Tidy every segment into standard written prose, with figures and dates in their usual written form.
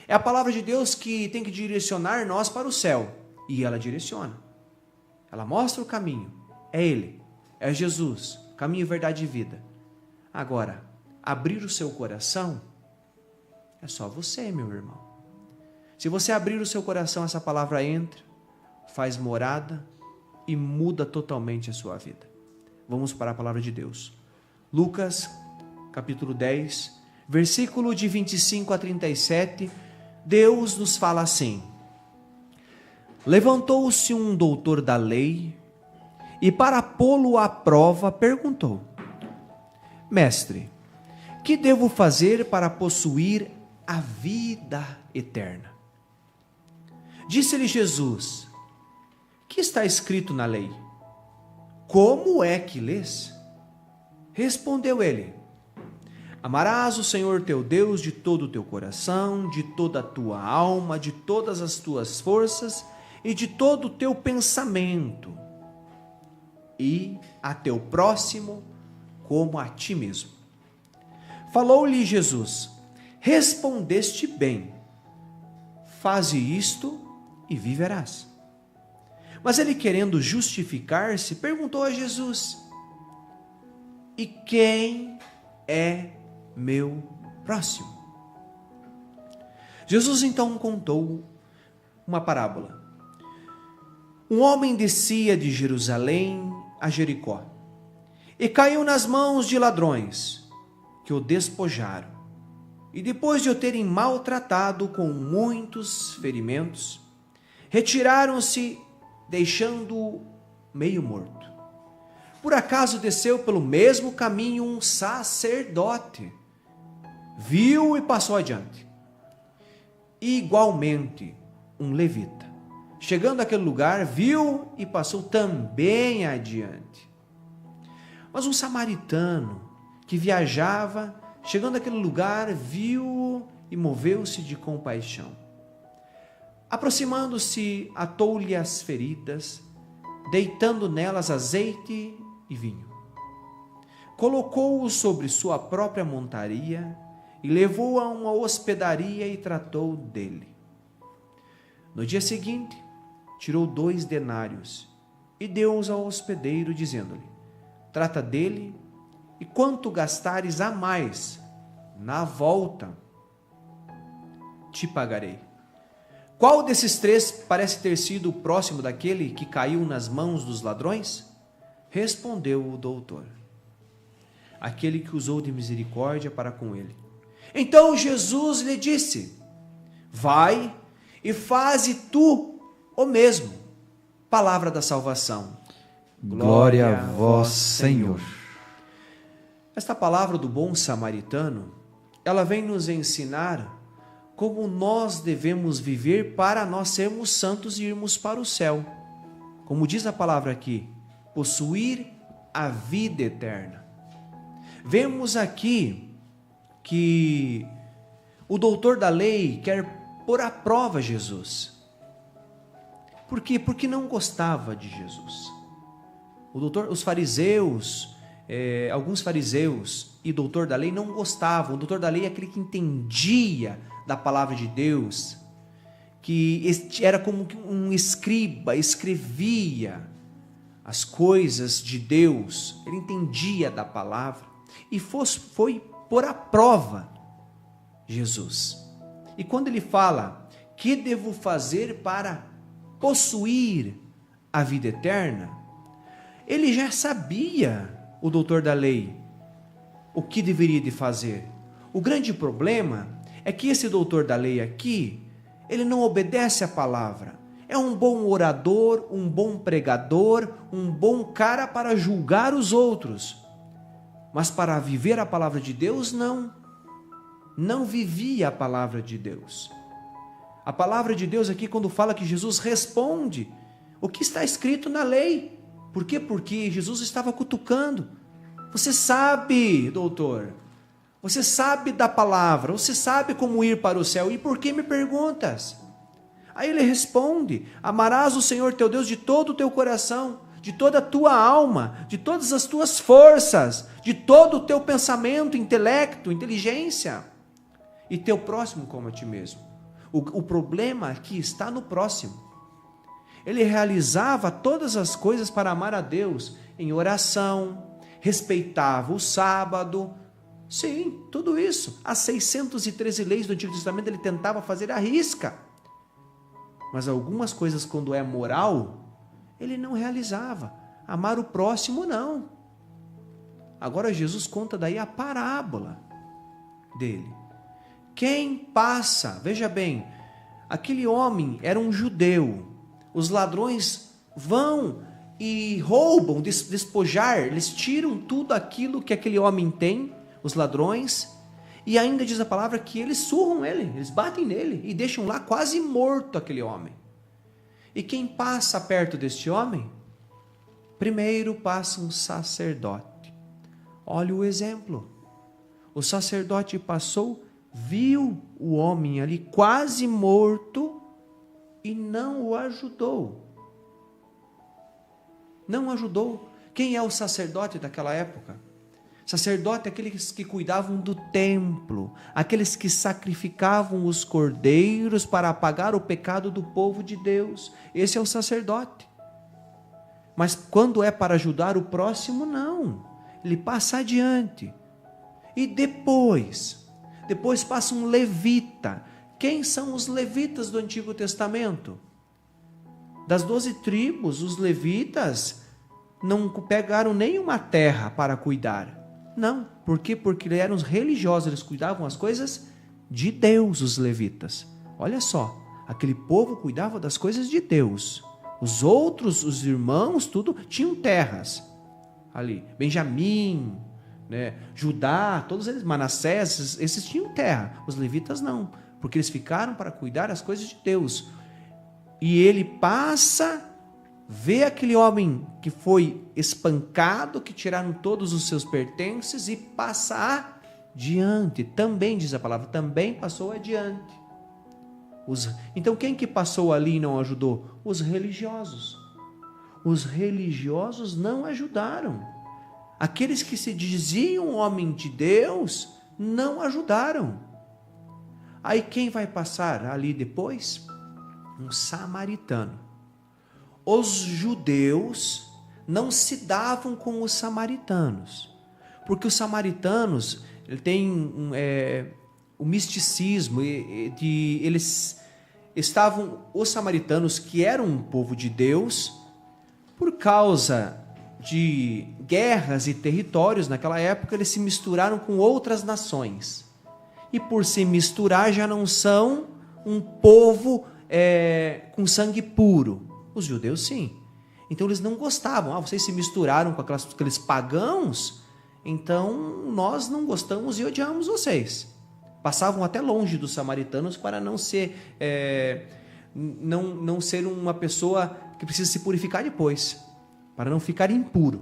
É a palavra de Deus que tem que direcionar nós para o céu. E ela direciona. Ela mostra o caminho. É Ele. É Jesus. Caminho, verdade e vida. Agora, abrir o seu coração é só você, meu irmão. Se você abrir o seu coração, essa palavra entra, faz morada e muda totalmente a sua vida. Vamos para a palavra de Deus. Lucas, capítulo 10, versículo de 25 a 37, Deus nos fala assim: levantou-se um doutor da lei e, para pô-lo à prova, perguntou: Mestre, que devo fazer para possuir a vida eterna? Disse-lhe Jesus: que está escrito na lei? Como é que lês? Respondeu ele: amarás o Senhor teu Deus de todo o teu coração, de toda a tua alma, de todas as tuas forças e de todo o teu pensamento, e a teu próximo como a ti mesmo. Falou-lhe Jesus: respondeste bem, faze isto e viverás. Mas ele, querendo justificar-se, perguntou a Jesus: e quem é meu próximo? Jesus então contou uma parábola. Um homem descia de Jerusalém a Jericó e caiu nas mãos de ladrões, que o despojaram, e depois de o terem maltratado com muitos ferimentos, retiraram-se, deixando-o meio morto. Por acaso desceu pelo mesmo caminho um sacerdote, viu e passou adiante. E igualmente um levita, chegando àquele lugar, viu e passou também adiante. Mas um samaritano que viajava, chegando àquele lugar, viu-o e moveu-se de compaixão. Aproximando-se, atou-lhe as feridas, deitando nelas azeite e vinho. Colocou-o sobre sua própria montaria e levou-o a uma hospedaria e tratou dele. No dia seguinte, tirou 2 denários e deu-os ao hospedeiro, dizendo-lhe: trata dele, e quanto gastares a mais, na volta te pagarei. Qual desses 3 parece ter sido o próximo daquele que caiu nas mãos dos ladrões? Respondeu o doutor: aquele que usou de misericórdia para com ele. Então Jesus lhe disse: vai e faze tu o mesmo. Palavra da salvação. Glória a vós, Senhor. Esta palavra do bom samaritano, ela vem nos ensinar como nós devemos viver para nós sermos santos e irmos para o céu. Como diz a palavra aqui, possuir a vida eterna. Vemos aqui que o doutor da lei quer pôr à prova Jesus. Por quê? Porque não gostava de Jesus. Os fariseus, alguns fariseus e doutor da lei não gostavam. O doutor da lei é aquele que entendia da palavra de Deus, que era como um escriba, escrevia as coisas de Deus, ele entendia da palavra, e foi pôr à prova Jesus. E quando ele fala: que devo fazer para possuir a vida eterna? Ele já sabia, o doutor da lei, o que deveria de fazer. O grande problema é que esse doutor da lei aqui, ele não obedece à palavra. É um bom orador, um bom pregador, um bom cara para julgar os outros. Mas para viver a palavra de Deus, não. Não vivia a palavra de Deus. A palavra de Deus aqui, quando fala que Jesus responde o que está escrito na lei. Por quê? Porque Jesus estava cutucando. Você sabe, doutor, você sabe da palavra, você sabe como ir para o céu, e por que me perguntas? Aí ele responde: amarás o Senhor teu Deus de todo o teu coração, de toda a tua alma, de todas as tuas forças, de todo o teu pensamento, intelecto, inteligência, e teu próximo como a ti mesmo. O problema aqui está no próximo. Ele realizava todas as coisas para amar a Deus em oração, respeitava o sábado. Sim, tudo isso. As 613 leis do Antigo Testamento ele tentava fazer à risca. Mas algumas coisas, quando é moral, ele não realizava. Amar o próximo, não. Agora Jesus conta daí a parábola dele. Quem passa, veja bem, aquele homem era um judeu. Os ladrões vão e roubam, despojar, eles tiram tudo aquilo que aquele homem tem, os ladrões, e ainda diz a palavra que eles surram ele, eles batem nele e deixam lá quase morto aquele homem. E quem passa perto deste homem? Primeiro passa um sacerdote. Olha o exemplo. O sacerdote passou, viu o homem ali quase morto e não o ajudou. Não ajudou. Quem é o sacerdote daquela época? Sacerdote é aqueles que cuidavam do templo, aqueles que sacrificavam os cordeiros para apagar o pecado do povo de Deus. Esse é o sacerdote. Mas quando é para ajudar o próximo, não. Ele passa adiante. E depois passa um levita. Quem são os levitas do Antigo Testamento? Das 12 tribos, os levitas não pegaram nenhuma terra para cuidar. Não, por quê? Porque eles eram religiosos, eles cuidavam as coisas de Deus, os levitas. Olha só, aquele povo cuidava das coisas de Deus. Os outros, os irmãos, tudo, tinham terras ali. Benjamim, né? Judá, todos eles, Manassés, esses tinham terra. Os levitas não, porque eles ficaram para cuidar das coisas de Deus. E ele passa, vê aquele homem que foi espancado, que tiraram todos os seus pertences e passa adiante. Também diz a palavra, também passou adiante. Então quem que passou ali e não ajudou? Os religiosos. Os religiosos não ajudaram. Aqueles que se diziam homem de Deus não ajudaram. Aí quem vai passar ali depois? Um samaritano. Os judeus não se davam com os samaritanos, porque os samaritanos têm o misticismo eles estavam, os samaritanos, que eram um povo de Deus, por causa de guerras e territórios naquela época, eles se misturaram com outras nações, e por se misturar já não são um povo com sangue puro. Os judeus sim. Então eles não gostavam. Vocês se misturaram com aqueles pagãos, então nós não gostamos e odiamos vocês. Passavam até longe dos samaritanos para não ser não ser uma pessoa que precisa se purificar depois, para não ficar impuro.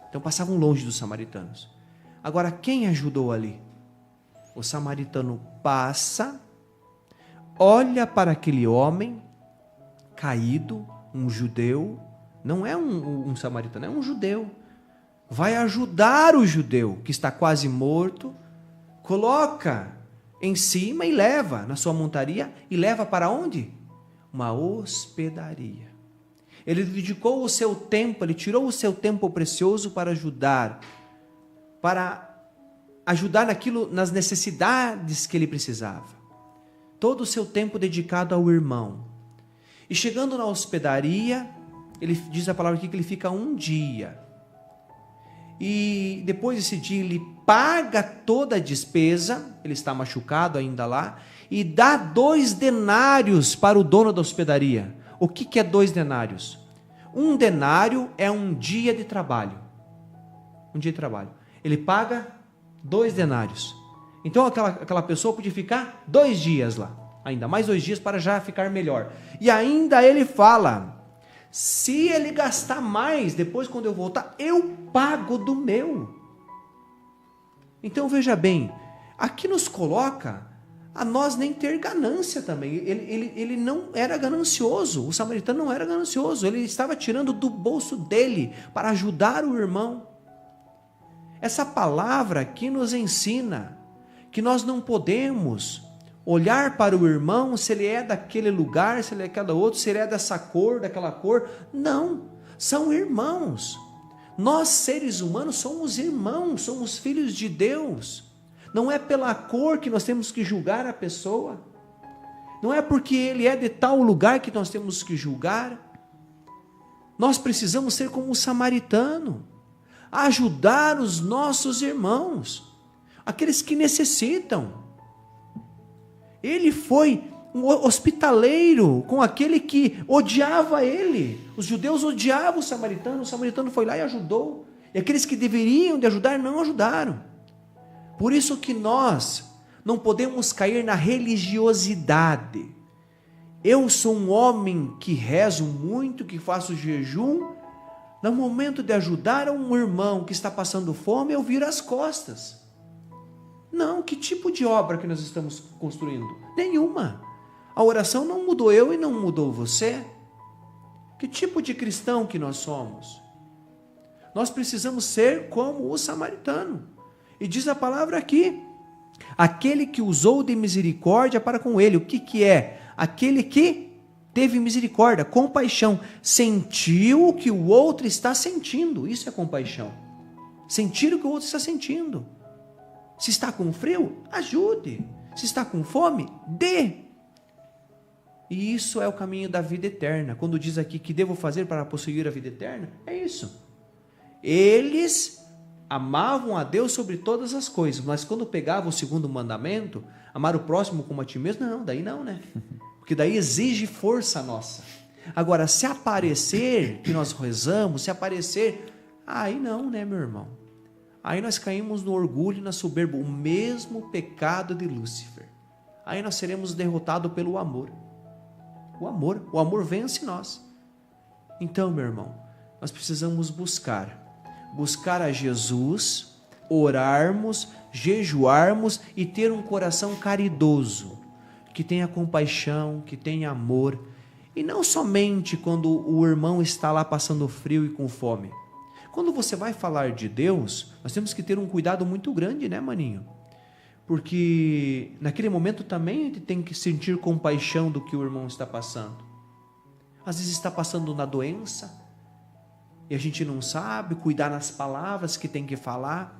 Então passavam longe dos samaritanos. Agora, quem ajudou ali? O samaritano passa, olha para aquele homem caído, um judeu, não é um samaritano, é um judeu. Vai ajudar o judeu que está quase morto, coloca em cima e leva na sua montaria e leva para onde? Uma hospedaria. Ele dedicou o seu tempo, ele tirou o seu tempo precioso para ajudar naquilo, nas necessidades que ele precisava. Todo o seu tempo dedicado ao irmão. E chegando na hospedaria, ele diz a palavra aqui que ele fica um dia. E depois desse dia ele paga toda a despesa, ele está machucado ainda lá, e dá 2 denários para o dono da hospedaria. O que é 2 denários? 1 denário é um dia de trabalho. Um dia de trabalho. Ele paga 2 denários. Então aquela pessoa podia ficar 2 dias lá. Ainda mais 2 dias para já ficar melhor. E ainda ele fala, se ele gastar mais, depois quando eu voltar, eu pago do meu. Então veja bem, aqui nos coloca a nós nem ter ganância também. Ele não era ganancioso, o samaritano não era ganancioso, ele estava tirando do bolso dele para ajudar o irmão. Essa palavra aqui nos ensina que nós não podemos olhar para o irmão, se ele é daquele lugar, se ele é daquela outra, se ele é dessa cor, daquela cor. Não, são irmãos. Nós, seres humanos, somos irmãos, somos filhos de Deus. Não é pela cor que nós temos que julgar a pessoa. Não é porque ele é de tal lugar que nós temos que julgar. Nós precisamos ser como o samaritano, ajudar os nossos irmãos, aqueles que necessitam. Ele foi um hospitaleiro com aquele que odiava ele. Os judeus odiavam o samaritano foi lá e ajudou. E aqueles que deveriam de ajudar, não ajudaram. Por isso que nós não podemos cair na religiosidade. Eu sou um homem que rezo muito, que faço jejum. No momento de ajudar um irmão que está passando fome, eu viro as costas. Não, que tipo de obra que nós estamos construindo? Nenhuma. A oração não mudou eu e não mudou você. Que tipo de cristão que nós somos? Nós precisamos ser como o samaritano. E diz a palavra aqui, aquele que usou de misericórdia para com ele. O que é? Aquele que teve misericórdia, compaixão. Sentiu o que o outro está sentindo. Isso é compaixão. Sentir o que o outro está sentindo. Se está com frio, ajude. Se está com fome, dê. E isso é o caminho da vida eterna. Quando diz aqui que devo fazer para possuir a vida eterna, é isso. Eles amavam a Deus sobre todas as coisas, mas quando pegavam o segundo mandamento, amar o próximo como a ti mesmo, não, daí não, né? Porque daí exige força nossa. Agora, se aparecer que nós rezamos, se aparecer, aí não, né, meu irmão? Aí nós caímos no orgulho e na soberba, o mesmo pecado de Lúcifer. Aí nós seremos derrotados pelo amor. O amor vence nós. Então, meu irmão, nós precisamos buscar a Jesus, orarmos, jejuarmos e ter um coração caridoso, que tenha compaixão, que tenha amor, e não somente quando o irmão está lá passando frio e com fome. Quando você vai falar de Deus, nós temos que ter um cuidado muito grande, né, maninho? Porque naquele momento também a gente tem que sentir compaixão do que o irmão está passando. Às vezes está passando na doença, e a gente não sabe cuidar nas palavras que tem que falar.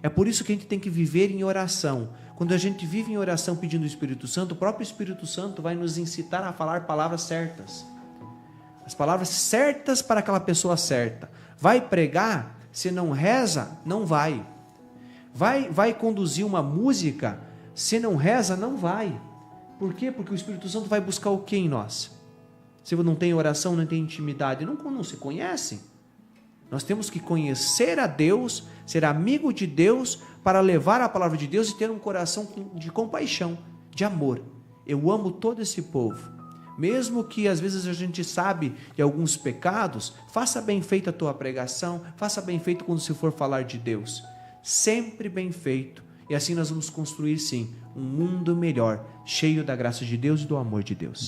É por isso que a gente tem que viver em oração. Quando a gente vive em oração pedindo o Espírito Santo, o próprio Espírito Santo vai nos incitar a falar palavras certas. As palavras certas para aquela pessoa certa. Vai pregar, se não reza, não vai. Vai conduzir uma música, se não reza, não vai. Por quê? Porque o Espírito Santo vai buscar o que em nós? Se não tem oração, não tem intimidade, não se conhece. Nós temos que conhecer a Deus, ser amigo de Deus, para levar a palavra de Deus e ter um coração de compaixão, de amor. Eu amo todo esse povo. Mesmo que às vezes a gente sabe de alguns pecados, faça bem feita a tua pregação, faça bem feito quando se for falar de Deus. Sempre bem feito. E assim nós vamos construir sim um mundo melhor, cheio da graça de Deus e do amor de Deus.